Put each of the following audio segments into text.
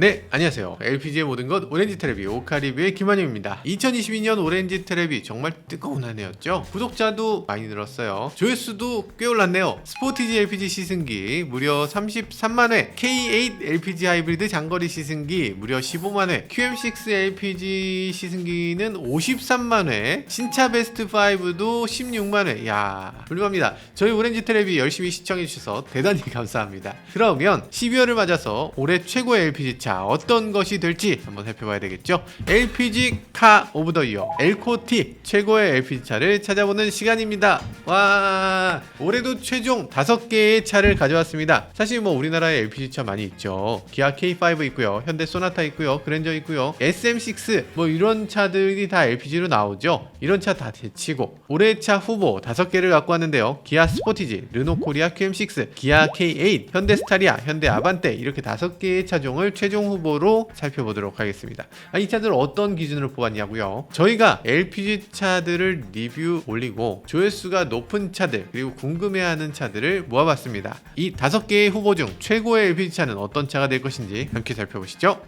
네, 안녕하세요. LPG의 모든 것 오렌지 테레비 오카리뷰의 김한영입니다. 2022년 오렌지 테레비 정말 뜨거운 한 해였죠. 구독자도 많이 늘었어요. 조회수도 꽤 올랐네요. 스포티지 LPG 시승기 무려 33만회, K8 LPG 하이브리드 장거리 시승기 무려 15만회, QM6 LPG 시승기는 53만회, 신차 베스트 5도 16만회. 야, 훌륭합니다. 저희 오렌지 테레비 열심히 시청해주셔서 대단히 감사합니다. 그러면 12월을 맞아서 올해 최고의 LPG차 어떤 것이 될지 한번 살펴봐야 되겠죠. LPG 카 오브 더 이어 엘코티 최고의 LPG차를 찾아보는 시간입니다. 와, 올해도 최종 5개의 차를 가져왔습니다. 사실 뭐 우리나라에 LPG차 많이 있죠. 기아 K5 있고요, 현대 소나타 있고요, 그랜저 있고요, SM6 뭐 이런 차들이 다 LPG로 나오죠. 이런 차 다 제치고 올해 차 후보 5개를 갖고 왔는데요. 기아 스포티지, 르노 코리아 QM6, 기아 K8, 현대 스타리아, 현대 아반떼 이렇게 5개의 차종을 최종 후보로 살펴보도록 하겠습니다. 이 차들 어떤 기준으로 뽑았냐고요? 저희가 LPG 차들을 리뷰 올리고 조회수가 높은 차들 그리고 궁금해하는 차들을 모아봤습니다. 이 5개의 후보 중 최고의 LPG 차는 어떤 차가 될 것인지 함께 살펴보시죠.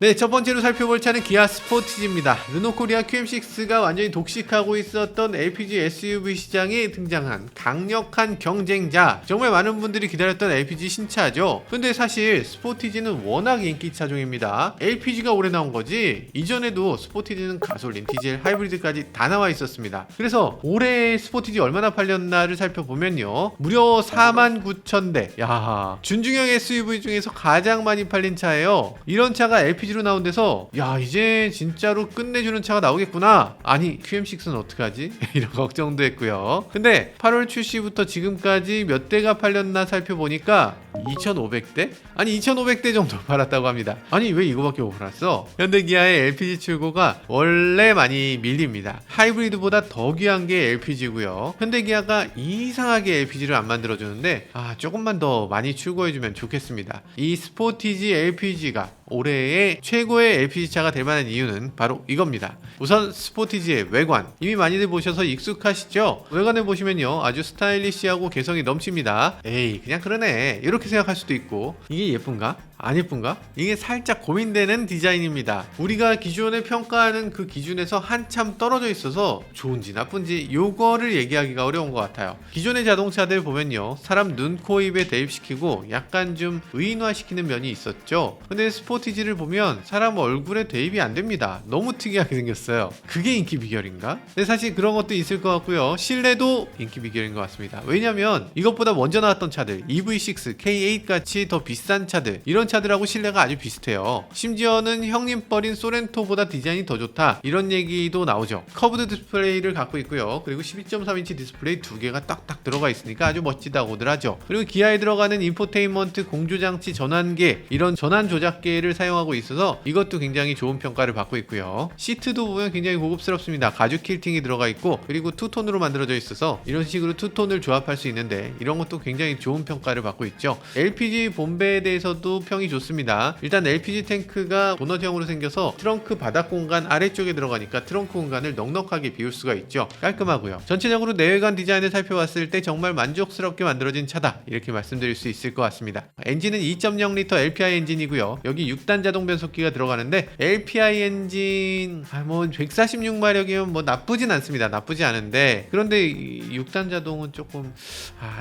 네, 첫 번째로 살펴볼 차는 기아 스포티지입니다. 르노 코리아 QM6가 완전히 독식하고 있었던 LPG SUV 시장에 등장한 강력한 경쟁자. 정말 많은 분들이 기다렸던 LPG 신차죠. 근데 사실 스포티지는 워낙 인기 차종입니다. LPG가 올해 나온 거지 이전에도 스포티지는 가솔린, 디젤, 하이브리드까지 다 나와 있었습니다. 그래서 올해 스포티지 얼마나 팔렸나를 살펴보면요, 무려 49,000대. 야, 준중형 SUV 중에서 가장 많이 팔린 차예요. 이런 차가 LPG 로 나온 데서 야, 이제 진짜로 끝내주는 차가 나오겠구나. 아니, QM6는 어떡하지? 이런 걱정도 했고요. 근데 8월 출시부터 지금까지 몇 대가 팔렸나 살펴보니까 2,500대? 아니, 2,500대 정도 팔았다고 합니다. 아니, 왜 이거밖에 못 팔았어? 현대기아의 LPG 출고가 원래 많이 밀립니다. 하이브리드보다 더 귀한 게 LPG고요. 현대기아가 이상하게 LPG를 안 만들어주는데 조금만 더 많이 출고해주면 좋겠습니다. 이 스포티지 LPG가 올해의 최고의 LPG차가 될 만한 이유는 바로 이겁니다. 우선 스포티지의 외관, 이미 많이들 보셔서 익숙하시죠? 외관을 보시면요, 아주 스타일리시하고 개성이 넘칩니다. 에이, 그냥 그러네, 이렇게 생각할 수도 있고, 이게 예쁜가? 안 예쁜가? 이게 살짝 고민되는 디자인입니다. 우리가 기존에 평가하는 그 기준에서 한참 떨어져 있어서 좋은지 나쁜지 요거를 얘기하기가 어려운 것 같아요. 기존의 자동차들 보면요, 사람 눈, 코, 입에 대입시키고 약간 좀 의인화시키는 면이 있었죠. 근데 스포티지를 보면 사람 얼굴에 대입이 안 됩니다. 너무 특이하게 생겼어요. 그게 인기 비결인가? 근데 사실 그런 것도 있을 것 같고요, 실내도 인기 비결인 것 같습니다. 왜냐면 이것보다 먼저 나왔던 차들, EV6, K8 같이 더 비싼 차들, 이런 차들하고 실내가 아주 비슷해요. 심지어는 형님 뻘인 소렌토보다 디자인이 더 좋다, 이런 얘기도 나오죠. 커브드 디스플레이를 갖고 있고요, 그리고 12.3인치 디스플레이 2개가 딱딱 들어가 있으니까 아주 멋지다고들 하죠. 그리고 기아에 들어가는 인포테인먼트, 공조장치, 전환계, 이런 전환 조작계를 사용하고 있어서 이것도 굉장히 좋은 평가를 받고 있고요. 시트도 보면 굉장히 고급스럽습니다. 가죽 퀼팅이 들어가 있고, 그리고 투톤으로 만들어져 있어서 이런 식으로 투톤을 조합할 수 있는데 이런 것도 굉장히 좋은 평가를 받고 있죠. LPG 본배에 대해서도 평이 좋습니다. 일단 LPG 탱크가 도넛형으로 생겨서 트렁크 바닥 공간 아래쪽에 들어가니까 트렁크 공간을 넉넉하게 비울 수가 있죠. 깔끔하고요. 전체적으로 내외관 디자인을 살펴봤을 때 정말 만족스럽게 만들어진 차다, 이렇게 말씀드릴 수 있을 것 같습니다. 엔진은 2.0L LPI 엔진이고요. 여기 6단 자동 변속기가 들어가는데 LPI 엔진 뭐 146마력이면 뭐 나쁘진 않습니다. 나쁘지 않은데, 그런데 6단 자동은 조금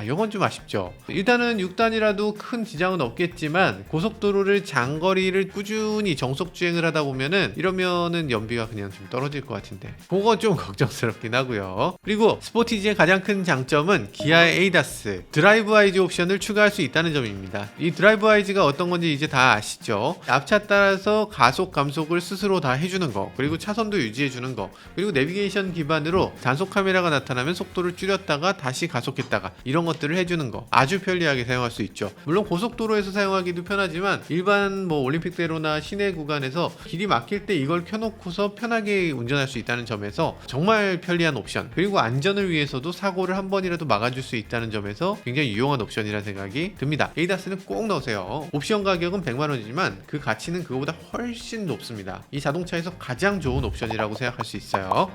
이건 좀 아쉽죠. 일단은 6단이라도 큰 지장은 없겠지만 고속도로를 장거리를 꾸준히 정속 주행을 하다 보면은 이러면은 연비가 그냥 좀 떨어질 것 같은데, 그거 좀 걱정스럽긴 하고요. 그리고 스포티지의 가장 큰 장점은 기아의 에이다스 드라이브 아이즈 옵션을 추가할 수 있다는 점입니다. 이 드라이브 아이즈가 어떤 건지 이제 다 아시죠? 앞차 따라서 가속 감속을 스스로 다 해주는 거, 그리고 차선도 유지해주는 거, 그리고 내비게이션 기반으로 단속 카메라가 나타나면 속도를 줄였다가 다시 가속했다가 이런 것들을 해주는 거, 아주 편리하게 사용할 수 있죠. 물론 고속도로에서 사용하기도 편하지만 일반 뭐 올림픽대로나 시내 구간에서 길이 막힐 때 이걸 켜놓고서 편하게 운전할 수 있다는 점에서 정말 편리한 옵션, 그리고 안전을 위해서도 사고를 한 번이라도 막아줄 수 있다는 점에서 굉장히 유용한 옵션이라는 생각이 듭니다. 에이다스는 꼭 넣으세요. 옵션 가격은 100만원이지만 그 가치는 그거보다 훨씬 높습니다. 이 자동차에서 가장 좋은 옵션이라고 생각할 수 있어요.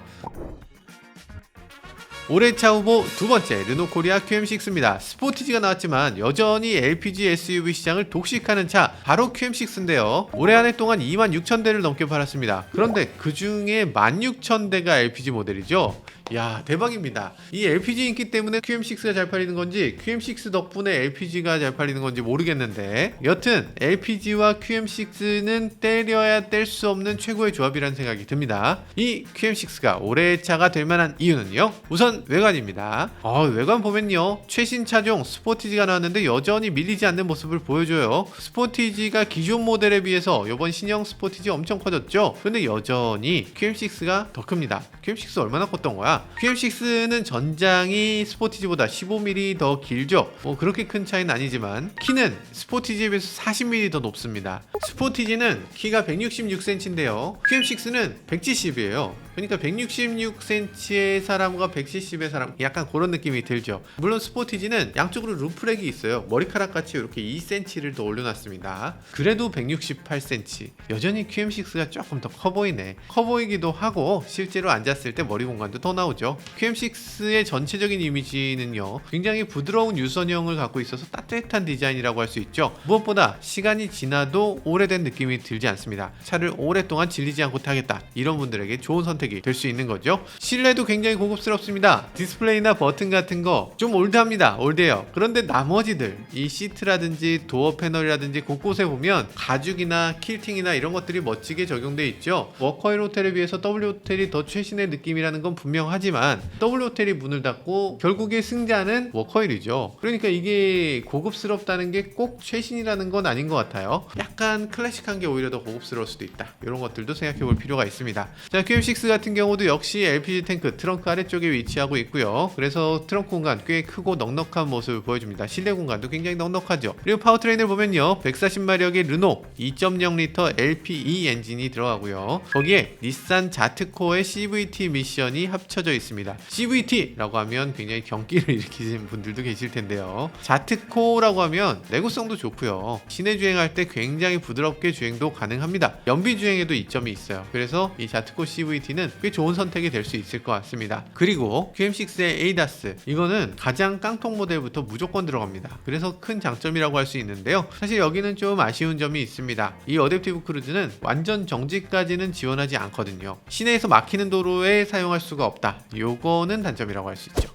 올해차 후보 두 번째 르노코리아 QM6입니다. 스포티지가 나왔지만 여전히 LPG SUV 시장을 독식하는 차 바로 QM6인데요. 올해 한 해 동안 26,000대를 넘게 팔았습니다. 그런데 그 중에 16,000대가 LPG 모델이죠. 야, 대박입니다. 이 LPG 인기 때문에 QM6가 잘 팔리는 건지 QM6 덕분에 LPG가 잘 팔리는 건지 모르겠는데, 여튼 LPG와 QM6는 때려야 뗄 수 없는 최고의 조합이라는 생각이 듭니다. 이 QM6가 올해의 차가 될 만한 이유는요, 우선 외관입니다. 외관 보면요, 최신 차종 스포티지가 나왔는데 여전히 밀리지 않는 모습을 보여줘요. 스포티지가 기존 모델에 비해서 이번 신형 스포티지 엄청 커졌죠. 근데 여전히 QM6가 더 큽니다. QM6 얼마나 컸던 거야? QM6는 전장이 스포티지보다 15mm 더 길죠. 그렇게 큰 차이는 아니지만 키는 스포티지에 비해서 40mm 더 높습니다. 스포티지는 키가 166cm인데요 QM6는 170이에요 그러니까 166cm의 사람과 170의 사람, 약간 그런 느낌이 들죠. 물론 스포티지는 양쪽으로 루프렉이 있어요. 머리카락같이 이렇게 2cm를 더 올려놨습니다. 그래도 168cm. 여전히 QM6가 조금 더 커 보이네. 커 보이기도 하고 실제로 앉았을 때 머리 공간도 더 나오죠. QM6의 전체적인 이미지는요, 굉장히 부드러운 유선형을 갖고 있어서 따뜻한 디자인이라고 할 수 있죠. 무엇보다 시간이 지나도 오래된 느낌이 들지 않습니다. 차를 오랫동안 질리지 않고 타겠다, 이런 분들에게 좋은 선택이 될 수 있는 거죠. 실내도 굉장히 고급스럽습니다. 디스플레이나 버튼 같은 거 좀 올드합니다. 올드해요. 그런데 나머지들, 이 시트라든지 도어 패널이라든지 곳곳에 보면 가죽이나 킬팅이나 이런 것들이 멋지게 적용돼 있죠. 워커힐 호텔에 비해서 W 호텔이 더 최신의 느낌이라는 건 분명하지만 W 호텔이 문을 닫고 결국에 승자는 워커힐이죠. 그러니까 이게 고급스럽다는 게 꼭 최신이라는 건 아닌 것 같아요. 약간 클래식한 게 오히려 더 고급스러울 수도 있다. 이런 것들도 생각해 볼 필요가 있습니다. 자, QM6 같은 경우도 역시 LPG 탱크 트렁크 아래쪽에 위치하고 있고요. 그래서 트렁크 공간 꽤 크고 넉넉한 모습을 보여줍니다. 실내 공간도 굉장히 넉넉하죠. 그리고 파워트레인을 보면요, 140마력의 르노 2.0L LPE 엔진이 들어가고요. 거기에 닛산 자트코어의 CVT 미션이 합쳐져 있습니다. CVT라고 하면 굉장히 경기를 일으키시는 분들도 계실 텐데요. 자트코어라고 하면 내구성도 좋고요. 시내 주행할 때 굉장히 부드럽게 주행도 가능합니다. 연비 주행에도 이점이 있어요. 그래서 이 자트코 CVT는 꽤 좋은 선택이 될 수 있을 것 같습니다. 그리고 QM6의 ADAS, 이거는 가장 깡통 모델부터 무조건 들어갑니다. 그래서 큰 장점이라고 할 수 있는데요. 사실 여기는 좀 아쉬운 점이 있습니다. 이 어댑티브 크루즈는 완전 정지까지는 지원하지 않거든요. 시내에서 막히는 도로에 사용할 수가 없다. 요거는 단점이라고 할 수 있죠.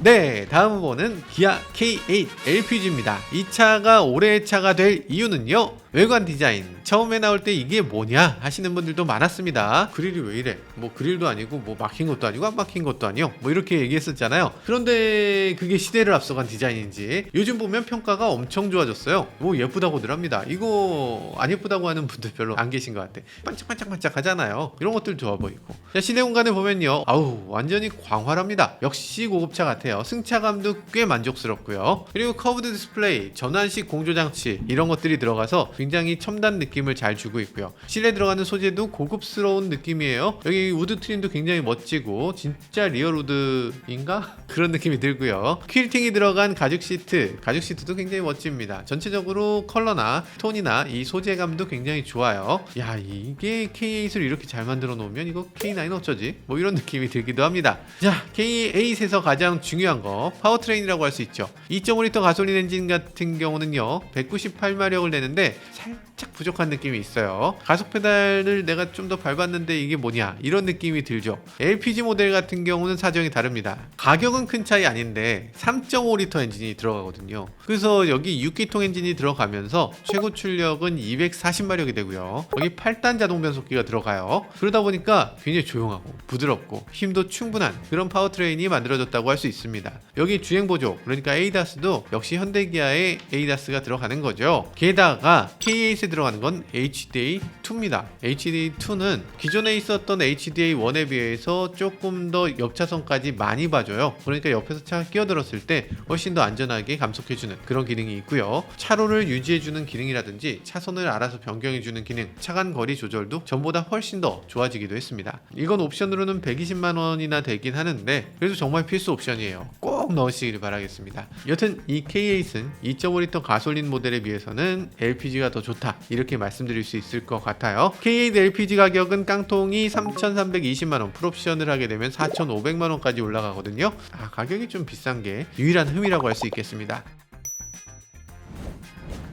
네, 다음 후보는 기아 K8 LPG입니다. 이 차가 올해의 차가 될 이유는요, 외관 디자인. 처음에 나올 때 이게 뭐냐 하시는 분들도 많았습니다. 그릴이 왜 이래? 뭐 그릴도 아니고 뭐 막힌 것도 아니고 안 막힌 것도 아니요, 뭐 이렇게 얘기했었잖아요. 그런데 그게 시대를 앞서간 디자인인지 요즘 보면 평가가 엄청 좋아졌어요. 뭐 예쁘다고들 합니다. 이거 안 예쁘다고 하는 분들 별로 안 계신 것 같아. 반짝반짝 하잖아요. 이런 것들 좋아 보이고. 자, 시내 공간을 보면요, 완전히 광활합니다. 역시 고급차 같아요. 승차감도 꽤 만족스럽고요. 그리고 커브드 디스플레이, 전환식 공조장치, 이런 것들이 들어가서 굉장히 첨단 느낌을 잘 주고 있고요. 실내 들어가는 소재도 고급스러운 느낌이에요. 여기 우드 트림도 굉장히 멋지고 진짜 리얼 우드인가? 그런 느낌이 들고요. 퀼팅이 들어간 가죽 시트도 굉장히 멋집니다. 전체적으로 컬러나 톤이나 이 소재감도 굉장히 좋아요. 야, 이게 K8을 이렇게 잘 만들어 놓으면 이거 K9 어쩌지? 뭐 이런 느낌이 들기도 합니다. 자, K8에서 가장 중요한 거 파워트레인이라고 할 수 있죠. 2.5L 가솔린 엔진 같은 경우는요, 198마력을 내는데 살짝 부족한 느낌이 있어요. 가속 페달을 내가 좀 더 밟았는데 이게 뭐냐, 이런 느낌이 들죠. LPG 모델 같은 경우는 사정이 다릅니다. 가격은 큰 차이 아닌데 3.5L 엔진이 들어가거든요. 그래서 여기 6기통 엔진이 들어가면서 최고 출력은 240마력이 되고요. 여기 8단 자동 변속기가 들어가요. 그러다 보니까 굉장히 조용하고 부드럽고 힘도 충분한 그런 파워트레인이 만들어졌다고 할 수 있습니다. 여기 주행보조, 그러니까 ADAS도 역시 현대기아의 ADAS가 들어가는 거죠. 게다가 K8에 들어가는 건 HDA2입니다. HDA2는 기존에 있었던 HDA1에 비해서 조금 더 옆차선까지 많이 봐줘요. 그러니까 옆에서 차가 끼어들었을 때 훨씬 더 안전하게 감속해주는 그런 기능이 있고요. 차로를 유지해주는 기능이라든지 차선을 알아서 변경해주는 기능, 차간 거리 조절도 전보다 훨씬 더 좋아지기도 했습니다. 이건 옵션으로는 120만원이나 되긴 하는데 그래도 정말 필수 옵션이에요. 꼭 꼭 넣으시길 바라겠습니다. 여튼 이 K8은 2.5L 가솔린 모델에 비해서는 LPG가 더 좋다, 이렇게 말씀드릴 수 있을 것 같아요. K8 LPG 가격은 깡통이 3,320만원, 풀옵션을 하게 되면 4,500만원까지 올라가거든요. 가격이 좀 비싼 게 유일한 흠이라고 할 수 있겠습니다.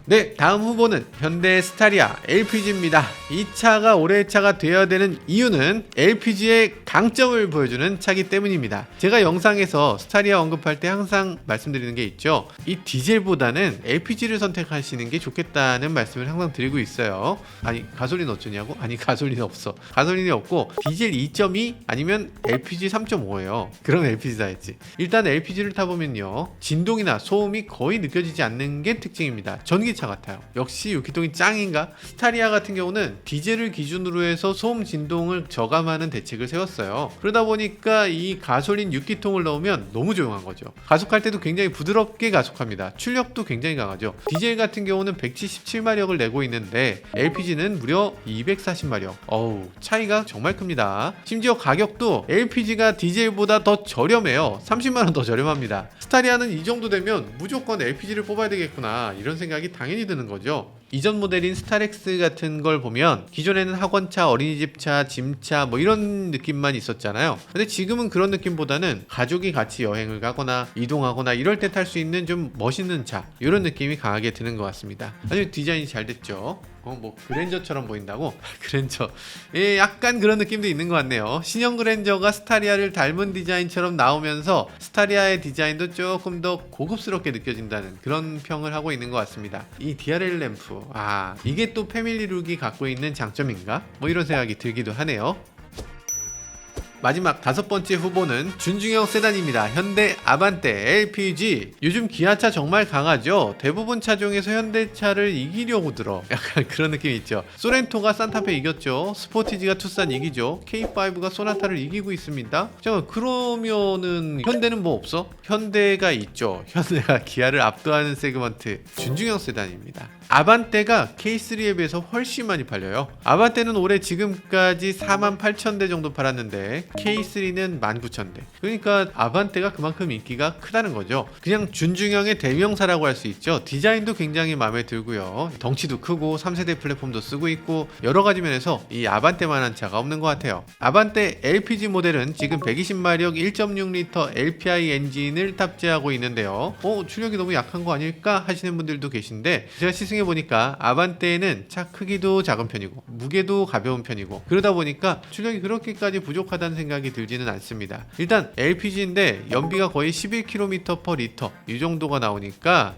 네, 다음 후보는 현대 스타리아 LPG입니다. 이 차가 올해의 차가 되어야 되는 이유는 LPG의 강점을 보여주는 차기 때문입니다. 제가 영상에서 스타리아 언급할 때 항상 말씀드리는 게 있죠. 이 디젤보다는 LPG를 선택하시는 게 좋겠다는 말씀을 항상 드리고 있어요. 아니, 가솔린 어쩌냐고? 아니, 가솔린 없어. 가솔린이 없고 디젤 2.2 아니면 LPG 3.5예요. 그럼 LPG 사야지. 일단 LPG를 타보면요, 진동이나 소음이 거의 느껴지지 않는 게 특징입니다. 전기차 같아요. 역시 유기동이 짱인가? 스타리아 같은 경우는 디젤을 기준으로 해서 소음 진동을 저감하는 대책을 세웠어요. 그러다 보니까 이 가솔린 6기통을 넣으면 너무 조용한 거죠. 가속할 때도 굉장히 부드럽게 가속합니다. 출력도 굉장히 강하죠. 디젤 같은 경우는 177마력을 내고 있는데 LPG는 무려 240마력. 어우, 차이가 정말 큽니다. 심지어 가격도 LPG가 디젤보다 더 저렴해요. 30만원 더 저렴합니다. 스타리아는 이 정도 되면 무조건 LPG를 뽑아야 되겠구나, 이런 생각이 당연히 드는 거죠. 이전 모델인 스타렉스 같은 걸 보면 기존에는 학원차, 어린이집차, 짐차 뭐 이런 느낌만 있었잖아요. 근데 지금은 그런 느낌보다는 가족이 같이 여행을 가거나 이동하거나 이럴 때 탈 수 있는 좀 멋있는 차, 이런 느낌이 강하게 드는 것 같습니다. 아주 디자인이 잘 됐죠. 뭐 그랜저처럼 보인다고? 그랜저, 예, 약간 그런 느낌도 있는 것 같네요. 신형 그랜저가 스타리아를 닮은 디자인처럼 나오면서 스타리아의 디자인도 조금 더 고급스럽게 느껴진다는 그런 평을 하고 있는 것 같습니다. 이 DRL 램프, 이게 또 패밀리룩이 갖고 있는 장점인가? 뭐 이런 생각이 들기도 하네요. 마지막 5번째 후보는 준중형 세단입니다. 현대 아반떼 LPG. 요즘 기아차 정말 강하죠. 대부분 차종에서 현대차를 이기려고 들어. 약간 그런 느낌이 있죠. 소렌토가 산타페 이겼죠. 스포티지가 투싼 이기죠. K5가 소나타를 이기고 있습니다. 잠깐, 그러면은 현대는 뭐 없어? 현대가 있죠. 현대가 기아를 압도하는 세그먼트 준중형 세단입니다. 아반떼가 K3에 비해서 훨씬 많이 팔려요. 아반떼는 올해 지금까지 48,000대 정도 팔았는데 K3는 19,000대. 그러니까 아반떼가 그만큼 인기가 크다는 거죠. 그냥 준중형의 대명사라고 할 수 있죠. 디자인도 굉장히 마음에 들고요. 덩치도 크고 3세대 플랫폼도 쓰고 있고 여러 가지 면에서 이 아반떼만한 차가 없는 것 같아요. 아반떼 LPG 모델은 지금 120마력 1.6L LPI 엔진을 탑재하고 있는데요. 출력이 너무 약한 거 아닐까 하시는 분들도 계신데, 제가 시승해보니까 아반떼는 차 크기도 작은 편이고 무게도 가벼운 편이고 그러다 보니까 출력이 그렇게까지 부족하다는 생각이 들지는 않습니다. 일단 LPG인데 연비가 거의 11km/L 이 정도가 나오니까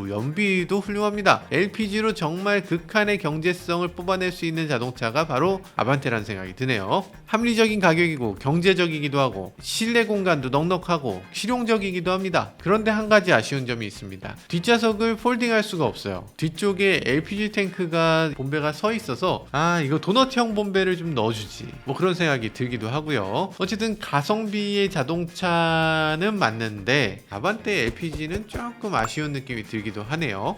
연비도 훌륭합니다. LPG로 정말 극한의 경제성을 뽑아낼 수 있는 자동차가 바로 아반떼라는 생각이 드네요. 합리적인 가격이고 경제적이기도 하고 실내 공간도 넉넉하고 실용적이기도 합니다. 그런데 한 가지 아쉬운 점이 있습니다. 뒷좌석을 폴딩할 수가 없어요. 뒤쪽에 LPG 탱크가 본배가 서 있어서 이거 도넛형 본배를 좀 넣어주지, 뭐 그런 생각이 들기도 하고요. 어쨌든 가성비의 자동차는 맞는데 아반떼 LPG는 조금 아쉬운 느낌이 들기도 하네요.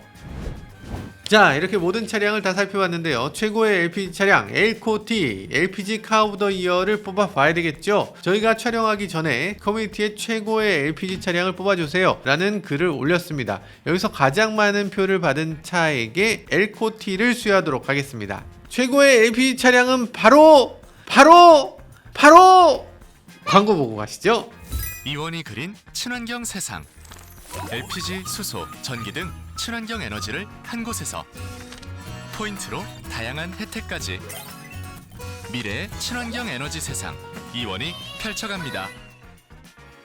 자, 이렇게 모든 차량을 다 살펴봤는데요. 최고의 LPG 차량 엘코티 LPG 카 오브 더 이어를 뽑아봐야 되겠죠. 저희가 촬영하기 전에 커뮤니티에 최고의 LPG 차량을 뽑아주세요 라는 글을 올렸습니다. 여기서 가장 많은 표를 받은 차에게 엘코티를 수여하도록 하겠습니다. 최고의 LPG 차량은 바로 광고 보고 가시죠. 이원이 그린 친환경 세상. LPG, 수소, 전기 등 친환경 에너지를 한 곳에서 포인트로 다양한 혜택까지 미래의 친환경 에너지 세상 이원이 펼쳐갑니다.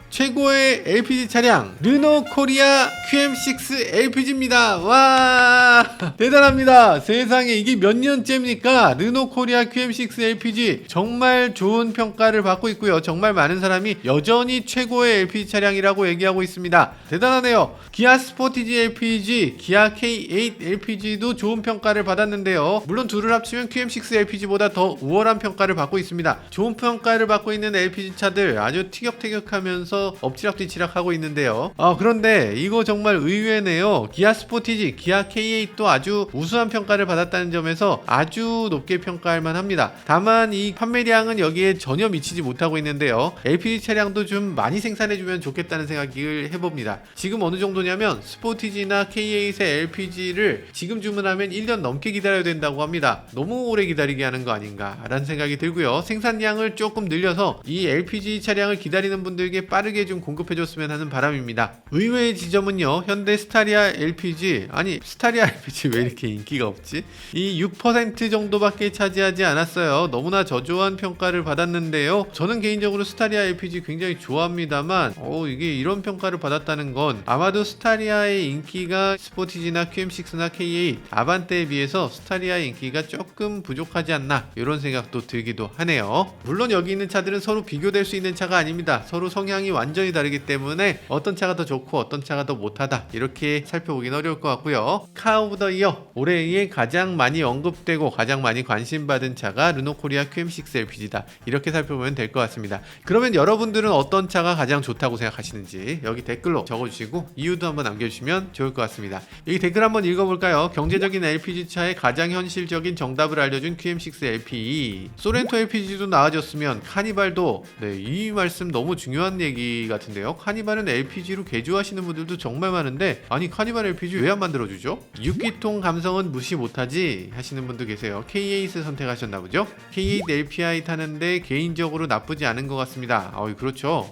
최고의 LPG 차량 르노 코리아 QM6 LPG입니다. 와, 대단합니다. 세상에, 이게 몇 년째입니까? 르노 코리아 QM6 LPG 정말 좋은 평가를 받고 있고요. 정말 많은 사람이 여전히 최고의 LPG 차량이라고 얘기하고 있습니다. 대단하네요. 기아 스포티지 LPG, 기아 K8 LPG도 좋은 평가를 받았는데요. 물론 둘을 합치면 QM6 LPG보다 더 우월한 평가를 받고 있습니다. 좋은 평가를 받고 있는 LPG 차들, 아주 티격태격하면서 계속해서 엎치락뒤치락 하고 있는데요. 그런데 이거 정말 의외네요. 기아 스포티지, 기아 K8도 아주 우수한 평가를 받았다는 점에서 아주 높게 평가할 만합니다. 다만 이 판매량은 여기에 전혀 미치지 못하고 있는데요. LPG 차량도 좀 많이 생산해주면 좋겠다는 생각을 해봅니다. 지금 어느 정도냐면 스포티지나 K8의 LPG를 지금 주문하면 1년 넘게 기다려야 된다고 합니다. 너무 오래 기다리게 하는 거 아닌가 라는 생각이 들고요. 생산량을 조금 늘려서 이 LPG 차량을 기다리는 분들에게 빠르게 좀 공급해줬으면 하는 바람입니다. 의외의 지점은요, 현대 스타리아 LPG, 아니 스타리아 LPG 왜 이렇게 인기가 없지? 이 6% 정도밖에 차지하지 않았어요. 너무나 저조한 평가를 받았는데요. 저는 개인적으로 스타리아 LPG 굉장히 좋아합니다만 이게 이런 평가를 받았다는 건 아마도 스타리아의 인기가 스포티지나 QM6나 K8, 아반떼에 비해서 스타리아의 인기가 조금 부족하지 않나 이런 생각도 들기도 하네요. 물론 여기 있는 차들은 서로 비교될 수 있는 차가 아닙니다. 서로 성향이 완전히 다르기 때문에 어떤 차가 더 좋고 어떤 차가 더 못하다 이렇게 살펴보긴 어려울 것 같고요. 카 오브 더 이어, 올해에 가장 많이 언급되고 가장 많이 관심받은 차가 르노코리아 QM6 LPG다 이렇게 살펴보면 될 것 같습니다. 그러면 여러분들은 어떤 차가 가장 좋다고 생각하시는지 여기 댓글로 적어주시고 이유도 한번 남겨주시면 좋을 것 같습니다. 여기 댓글 한번 읽어볼까요? 경제적인 LPG 차의 가장 현실적인 정답을 알려준 QM6 LP. 소렌토 LPG도 나아졌으면 카니발도, 이 말씀 너무 중요한 얘기 같은데요. 카니발은 LPG로 개조하시는 분들도 정말 많은데 아니 카니발 LPG 왜 안 만들어주죠? 6기통 감성은 무시 못하지 하시는 분도 계세요. K8을 선택하셨나 보죠? K8 LPI 타는데 개인적으로 나쁘지 않은 것 같습니다. 그렇죠.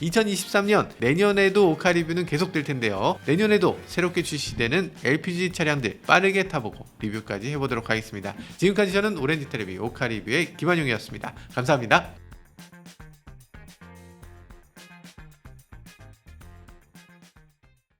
2023년 내년에도 오카리뷰는 계속될 텐데요. 내년에도 새롭게 출시되는 LPG 차량들 빠르게 타보고 리뷰까지 해보도록 하겠습니다. 지금까지 저는 오렌지 텔레비 오카리뷰의 김한용이었습니다. 감사합니다.